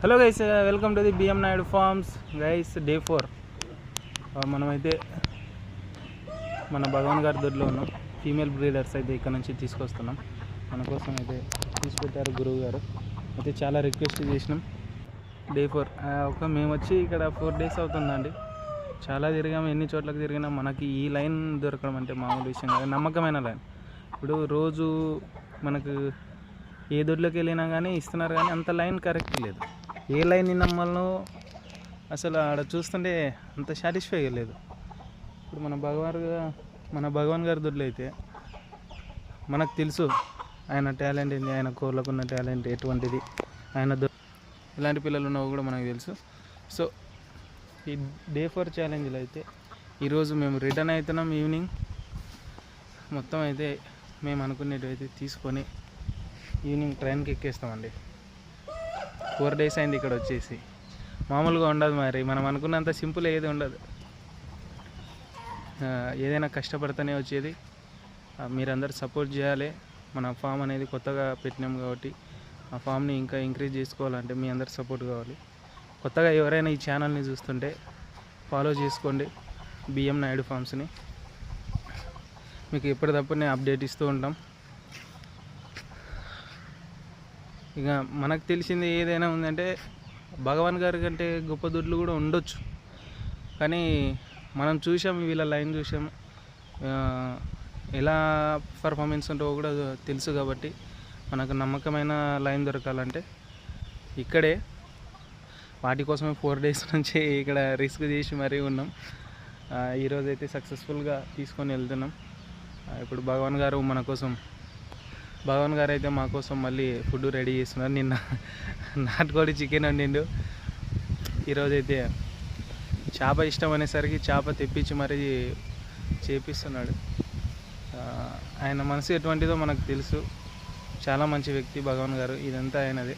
Hello guys, welcome to the BM Naidu farms. Guys, day 4 మనమైతే మన భగవాన్ గారి దొడ్లో ఉన్నాం. ఫీమేల్ బ్రీడర్స్ అయితే ఇక్కడ నుంచి తీసుకొస్తున్నాం. మన కోసం అయితే తీసుకొచ్చారు గురువు గారు. అయితే చాలా రిక్వెస్ట్ చేసినాం. డే 4 మేము వచ్చి ఇక్కడ 4 days అవుతుందండి. చాలా తిరిగాము, ఎన్ని చోట్లకు తిరిగినా మనకి ఈ లైన్ దొరకడం అంటే మామూలు విషయం కాదు. నమ్మకమైన లైన్. ఇప్పుడు రోజు మనకు ఏ దొడ్లోకి వెళ్ళినా కానీ ఇస్తున్నారు, కానీ అంత లైన్ కరెక్ట్ లేదు. ఏ లైన్ నమ్మల్లో అసలు ఆడ చూస్తుంటే అంత సాటిస్ఫై లేదు. ఇప్పుడు మన భగవాన్ గారి దొడ్లో అయితే మనకు తెలుసు ఆయన టాలెంట్ ఏంటి, ఆయన కోర్లకు ఉన్న టాలెంట్ ఎటువంటిది, ఆయన ఇలాంటి పిల్లలు ఉన్నవి కూడా మనకు తెలుసు. సో ఈ డే 4 ఛాలెంజ్లో అయితే ఈరోజు మేము రిటర్న్ అవుతున్నాం. ఈవినింగ్ మొత్తం అయితే మేము అనుకునేటివి అయితే తీసుకొని ఈవినింగ్ ట్రైన్కి ఎక్కేస్తామండి. 4 days అయింది ఇక్కడ వచ్చేసి. మామూలుగా ఉండదు మరి, మనం అనుకున్నంత సింపుల్ ఏది ఉండదు. ఏదైనా కష్టపడితేనే వచ్చేది. మీరందరూ సపోర్ట్ చేయాలి. మన ఫామ్ అనేది కొత్తగా పెట్టినాం కాబట్టి ఆ ఫామ్ని ఇంకా ఇంక్రీజ్ చేసుకోవాలంటే మీ అందరు సపోర్ట్ కావాలి. కొత్తగా ఎవరైనా ఈ ఛానల్ని చూస్తుంటే ఫాలో చేసుకోండి, బిఎం నాయుడు ఫార్మ్స్ని. మీకు ఎప్పటికప్పుడు నేను అప్డేట్ ఇస్తూ ఉంటాం. ఇక మనకు తెలిసింది ఏదైనా ఉందంటే భగవాన్ గారి కంటే గొప్ప దొడ్లు కూడా ఉండొచ్చు, కానీ మనం చూసాం, వీళ్ళ లైన్ చూసాం, ఎలా పర్ఫార్మెన్స్ ఉంటుందో కూడా తెలుసు. కాబట్టి మనకు నమ్మకమైన లైన్ దొరకాలంటే ఇక్కడే. వాటి కోసమే 4 days నుంచి ఇక్కడ రిస్క్ చేసి మరీ ఉన్నాం. ఈరోజు అయితే సక్సెస్ఫుల్గా తీసుకొని వెళ్తున్నాం. ఇప్పుడు భగవాన్ గారు అయితే మా కోసం మళ్ళీ ఫుడ్ రెడీ చేస్తున్నారు. నిన్న నాటుకోడి చికెన్ వండిండు. ఈరోజైతే చేప ఇష్టం అనేసరికి చేప తెప్పించి మరీ చేపిస్తున్నాడు. ఆయన మనసు ఎటువంటిదో మనకు తెలుసు. చాలా మంచి వ్యక్తి భగవాన్ గారు. ఇదంతా ఆయనదే.